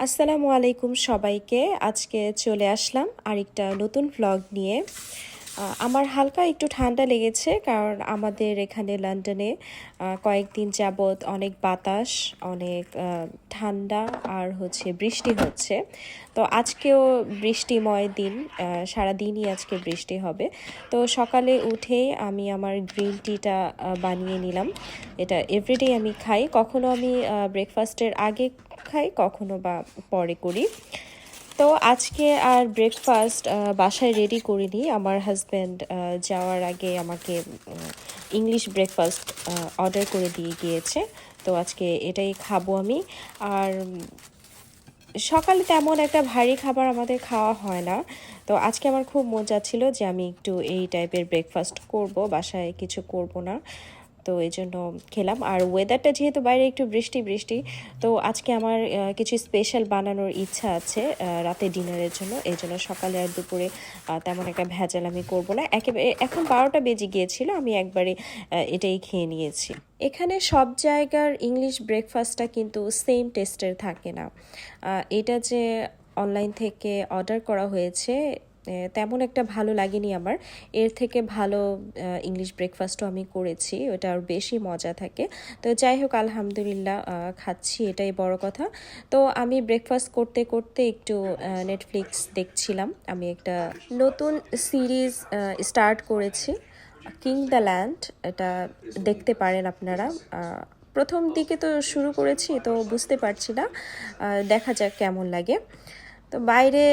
আসসালামু আলাইকুম সবাইকে। আজকে চলে আসলাম আরেকটা নতুন ভ্লগ নিয়ে। আমার হালকা একটু ঠান্ডা লেগেছে, কারণ আমাদের এখানে লন্ডনে কয়েকদিন যাবৎ অনেক বাতাস, অনেক ঠান্ডা আর বৃষ্টি হচ্ছে। তো আজকেও বৃষ্টিময় দিন, সারাদিনই আজকে বৃষ্টি হবে। তো সকালে উঠেই আমি আমার গ্রিন টিটা বানিয়ে নিলাম। এটা এভরিডে আমি খাই, কখনো আমি ব্রেকফাস্টের আগে খাই, কখনো বা পরে করি। তো আজকে আর ব্রেকফাস্ট বাসায় রেডি করিনি। আমার হাজব্যান্ড যাওয়ার আগে আমাকে ইংলিশ ব্রেকফাস্ট অর্ডার করে দিয়ে গিয়েছে। তো আজকে এটাই খাবো আমি। আর সকালে তেমন একটা ভারী খাবার আমাদের খাওয়া হয় না। তো আজকে আমার খুব মন চাচ্ছিল যে আমি একটু এই টাইপের ব্রেকফাস্ট করব, বাসায় কিছু করব না। তো এই জন্য খেলাম। আর ওয়েদারটা যেহেতু বাইরে একটু বৃষ্টি বৃষ্টি, তো আজকে আমার কিছু স্পেশাল বানানোর ইচ্ছা আছে রাতে ডিনারের জন্য। এই জন্য সকালে আর দুপুরে তেমন একটা ভেজাল আমি করবো না। একেবারে এখন 12টা বেজে গিয়েছিল, আমি একবারে এটাই খেয়ে নিয়েছি। এখানে সব জায়গার ইংলিশ ব্রেকফাস্টটা কিন্তু সেম টেস্টের থাকে না। এটা যে অনলাইন থেকে অর্ডার করা হয়েছে তেমন একটা ভালো লাগেনি আমার। এর থেকে ভালো ইংলিশ ব্রেকফাস্টও আমি করেছি, ওটা আর বেশি মজা থাকে। তো যাই হোক, আলহামদুলিল্লাহ খাচ্ছি, এটাই বড় কথা। তো আমি ব্রেকফাস্ট করতে করতে একটু নেটফ্লিক্স দেখছিলাম। আমি একটা নতুন সিরিজ স্টার্ট করেছি, কিং দ্য ল্যান্ড। এটা দেখতে পারেন আপনারা। প্রথম দিকে তো শুরু করেছি, তো বুঝতে পারছি না, দেখা যাক কেমন লাগে। তো বাইরে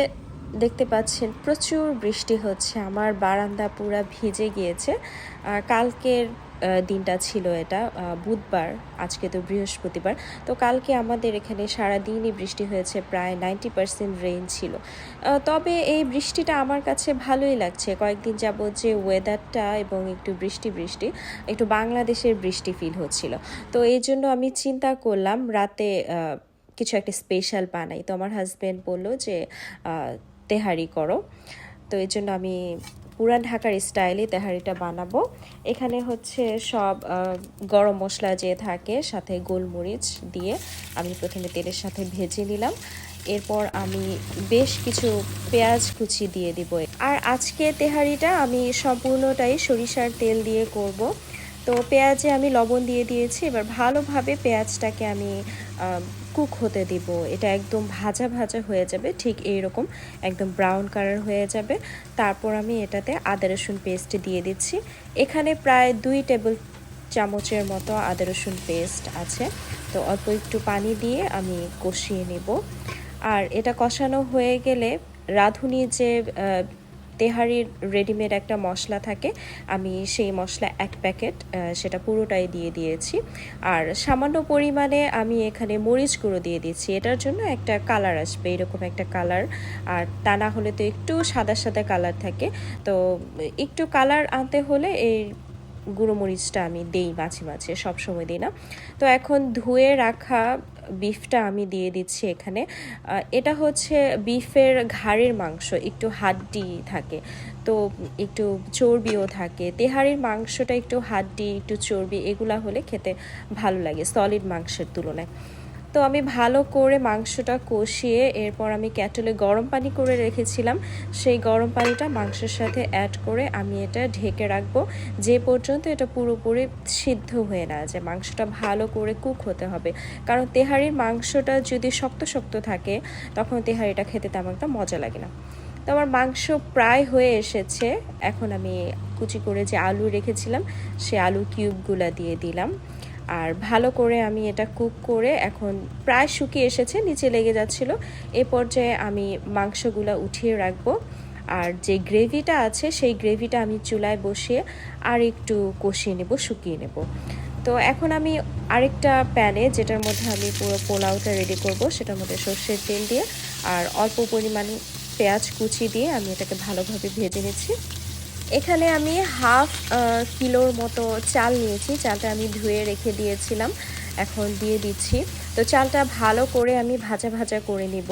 দেখতে পাচ্ছেন প্রচুর বৃষ্টি হচ্ছে, আমার বারান্দা পুরা ভিজে গিয়েছে। কালকের দিনটা ছিল এটা বুধবার, আজকে তো বৃহস্পতিবার। তো কালকে আমাদের এখানে সারাদিনই বৃষ্টি হয়েছে, প্রায় 90% রেইন ছিল। তবে এই বৃষ্টিটা আমার কাছে ভালোই লাগছে। কয়েকদিন যাবত যে ওয়েদারটা এবং একটু বৃষ্টি বৃষ্টি, একটু বাংলাদেশের বৃষ্টি ফিল হচ্ছিল। তো এই জন্য আমি চিন্তা করলাম রাতে কিছু একটা স্পেশাল বানাই। তো আমার হাজব্যান্ড বললো যে তেহারি করো। তো এই জন্য আমি পুরান ঢাকার স্টাইলে তেহারিটা বানাবো। এখানে সব গরম মশলা যে থাকে, সাথে গোলমরিচ দিয়ে আমি প্রথমে তেলের সাথে ভেজে নিলাম। এরপর আমি বেশ কিছু পেঁয়াজ কুচি দিয়ে দিব। আর আজকে তেহারিটা আমি সম্পূর্ণটাই সরিষার তেল দিয়ে করব। তো পেঁয়াজে আমি লবণ দিয়ে দিয়েছি। এবার ভালোভাবে পেঁয়াজটাকে আমি কুক হতে দিব। এটা একদম ভাজা ভাজা হয়ে যাবে, ঠিক এইরকম একদম ব্রাউন কালার হয়ে যাবে। তারপর আমি এটাতে আদা রসুন পেস্ট দিয়ে দিচ্ছি। এখানে প্রায় 2 টেবিল চামচের মতো আদা রসুন পেস্ট আছে। তো অল্প একটু পানি দিয়ে আমি কষিয়ে নেব। আর এটা কষানো হয়ে গেলে রাঁধুনি যে তেহারির রেডিমেড একটা মশলা থাকে, আমি সেই মশলা 1 প্যাকেট সেটা পুরোটাই দিয়ে দিয়েছি। আর সামান্য পরিমাণে আমি এখানে মরিচ গুঁড়ো দিয়ে দিচ্ছি, এটার জন্য একটা কালার আসবে, এরকম একটা কালার। আর তা না হলে তো একটু সাদা সাদা কালার থাকে। তো একটু কালার আনতে হলে এই গুঁড়ো মরিচটা আমি দেই মাঝে মাঝে, সবসময় দিই না। তো এখন ধুয়ে রাখা বিফটা আমি দিয়ে দিচ্ছি এখানে। এটা বিফের ঘাড়ের মাংস, একটু হাড্ডি থাকে, তো একটু চর্বিও থাকে। তেহারির মাংসটা একটু হাড্ডি, একটু চর্বি, এগুলা হলে খেতে ভালো লাগে সলিড মাংসের তুলনায়। তো আমি ভালো করে মাংসটা কষিয়ে এরপর আমি ক্যাটলে গরম পানি করে রেখেছিলাম, সেই গরম পানিটা মাংসের সাথে অ্যাড করে আমি এটা ঢেকে রাখবো যে পর্যন্ত এটা পুরোপুরি সিদ্ধ হয়ে না যায়। মাংসটা ভালো করে কুক হতে হবে, কারণ তেহারির মাংসটা যদি শক্ত শক্ত থাকে তখন তেহারিটা খেতে তেমন একটা মজা লাগে না। তো আমার মাংস প্রায় হয়ে এসেছে। এখন আমি কুচি করে যে আলু রেখেছিলাম সে আলু কিউবগুলো দিয়ে দিলাম। আর ভালো করে আমি এটা কুক করে এখন প্রায় শুকিয়ে এসেছে, নিচে লেগে যাচ্ছিল। এ পর্যায়ে আমি মাংসগুলো উঠিয়ে রাখবো। আর যে গ্রেভিটা আছে সেই গ্রেভিটা আমি চুলায় বসিয়ে আর একটু কষিয়ে নেব, শুকিয়ে নেব। তো এখন আমি আরেকটা প্যানে, যেটার মধ্যে আমি পুরো পোলাওটা রেডি করব, সেটার মধ্যে সর্ষের তেল দিয়ে আর অল্প পরিমাণে পেঁয়াজ কুচি দিয়ে আমি এটাকে ভালোভাবে ভেজে নিচ্ছি। এখানে আমি হাফ কিলোর মতো চাল নিয়েছি, চালটা আমি ধুয়ে রেখে দিয়েছিলাম। এখন দিয়ে দিচ্ছি। তো চালটা ভালো করে আমি ভাজা ভাজা করে নিব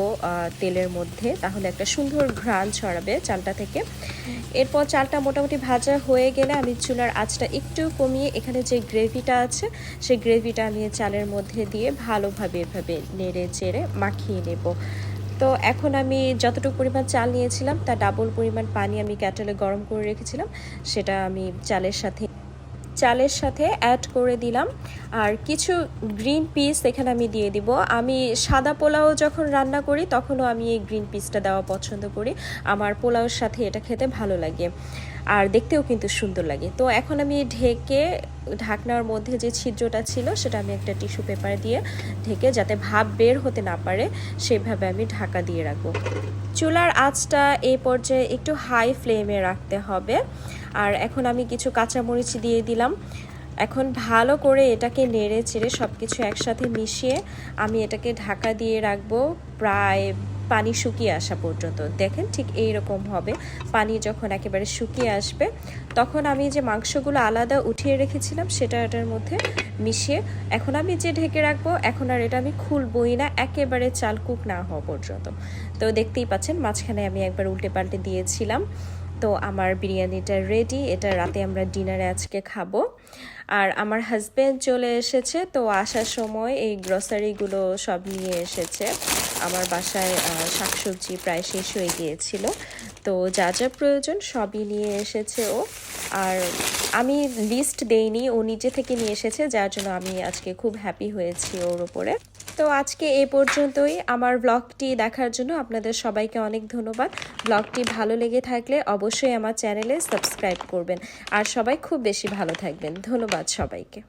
তেলের মধ্যে, তাহলে একটা সুন্দর ঘ্রাণ ছড়াবে চালটা থেকে। এরপর চালটা মোটামুটি ভাজা হয়ে গেলে আমি চুলার আঁচটা একটু কমিয়ে এখানে যে গ্রেভিটা আছে সেই গ্রেভিটা আমি চালের মধ্যে দিয়ে ভালোভাবে এভাবে নেড়ে চেড়ে মাখিয়ে নেব। তো এখন আমি যতটুকু পরিমাণ চাল নিয়েছিলাম তার ডাবল পরিমাণ পানি আমি কেটলে গরম করে রেখেছিলাম, সেটা আমি চালের সাথে অ্যাড করে দিলাম। আর কিছু গ্রিন পিস এখানে আমি দিয়ে দিব। আমি সাদা পোলাও যখন রান্না করি তখনও আমি এই গ্রিন পিসটা দেওয়া পছন্দ করি, আমার পোলাওর সাথে এটা খেতে ভালো লাগে আর দেখতেও কিন্তু সুন্দর লাগে। তো এখন আমি ঢেকে ঢাকনার মধ্যে যে ছিদ্রটা ছিল সেটা আমি একটা টিস্যু পেপার দিয়ে ঢেকে, যাতে ভাপ বের হতে না পারে সেভাবে আমি ঢাকা দিয়ে রাখবো। চুলার আঁচটা এই পর্যায়ে একটু হাই ফ্লেমে রাখতে হবে। আর এখন আমি কিছু কাঁচামরিচ দিয়ে দিলাম। এখন ভালো করে এটাকে নেড়ে চেড়ে সব কিছু একসাথে মিশিয়ে আমি এটাকে ঢাকা দিয়ে রাখবো প্রায় পানি শুকিয়ে আসা পর্যন্ত। দেখেন ঠিক এই রকম হবে। পানি যখন একেবারে শুকিয়ে আসবে তখন আমি যে মাংসগুলো আলাদা উঠিয়ে রেখেছিলাম সেটা এটার মধ্যে মিশিয়ে এখন আমি যে ঢেকে রাখবো, এখন আর এটা আমি খুলবই না একেবারে চাল কুক না হওয়া পর্যন্ত। তো দেখতেই পাচ্ছেন মাঝখানে আমি একবার উল্টে পাল্টে দিয়েছিলাম। তো আমার বিরিয়ানিটা রেডি, এটা রাতে আমরা ডিনারে আজকে খাবো। আর আমার হাজব্যান্ড চলে এসেছে, তো আসার সময় এই গ্রসারিগুলো সব নিয়ে এসেছে। আমার বাসায় শাকসবজি প্রায় শেষ হয়ে গিয়েছিল, তো যা যা প্রয়োজন সবই নিয়ে এসেছে ও। আর আমি লিস্ট দেইনি, ও নিজে থেকে নিয়ে এসেছে, যার জন্য আমি আজকে খুব হ্যাপি হয়েছি ওর উপরে। তো আজকে এই পর্যন্তই। আমার ব্লগটি দেখার জন্য আপনাদের সবাইকে অনেক ধন্যবাদ। ব্লগটি ভালো লেগে থাকলে অবশ্যই আমার চ্যানেলে সাবস্ক্রাইব করবেন। আর সবাই খুব বেশি ভালো থাকবেন। ধন্যবাদ সবাইকে।